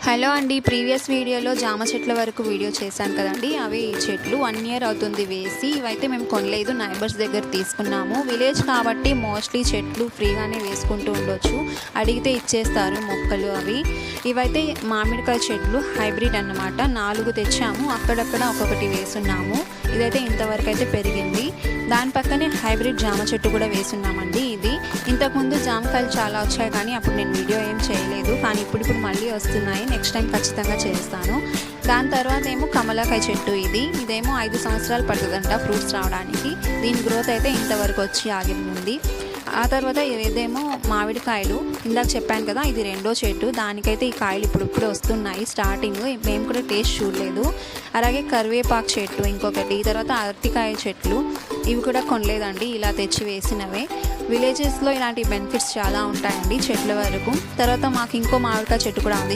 Hello అండి. Previous వీడియోలో జామ చెట్ల వరకు వీడియో చేశాను కదండి. అవి ఈ చెట్లు 1 ఇయర్ అవుతుంది వేసి. ఇవైతే మేము కొనలేదు, నైబర్స్ దగ్గర తీసుకున్నాము. విలేజ్ కాబట్టి మోస్ట్లీ చెట్లు ఫ్రీగానే వేసుకుంటూ ఉండొచ్చు, అడిగితే ఇచ్చేస్తారు మొక్కలు అవి. ఇవైతే మామిడికాయ చెట్లు హైబ్రిడ్ అన్నమాట. 4 తెచ్చాము, అక్కడక్కడ ఒక్కొక్కటి వేసున్నాము. ఇదైతే ఇంతవరకు అయితే పెరిగింది. దాని పక్కనే హైబ్రిడ్ జామ చెట్టు కూడా వేసున్నామండి. ఇది ఇంతకుముందు జామకాయలు చాలా వచ్చాయి, కానీ అప్పుడు నేను వీడియో ఏం చేయలేదు. కానీ ఇప్పుడు మళ్ళీ వస్తున్నాయి. నెక్స్ట్ టైం ఖచ్చితంగా చేస్తాను. దాని తర్వాత ఏమో కమలాకాయ చెట్టు. ఇదేమో 5 సంవత్సరాలు పడుతుందంట ఫ్రూట్స్ రావడానికి. దీని గ్రోత్ అయితే ఇంతవరకు వచ్చి ఆగింది. ఆ తర్వాత ఇదేమో మామిడికాయలు. ఇందాక చెప్పాను కదా, ఇది 2వ చెట్టు. దానికైతే ఈ కాయలు ఇప్పుడు వస్తున్నాయి స్టార్టింగ్. మేము కూడా టేస్ట్ చూడలేదు. అలాగే కరివేపాకు చెట్టు ఇంకొకటి. తర్వాత అరటికాయ చెట్లు. ఇవి కూడా కొనలేదండి, ఇలా తెచ్చి వేసినవే. విలేజెస్లో ఇలాంటి బెనిఫిట్స్ చాలా ఉంటాయండి చెట్ల వరకు. తర్వాత మాకు ఇంకో మామిడికాయ చెట్టు కూడా ఉంది,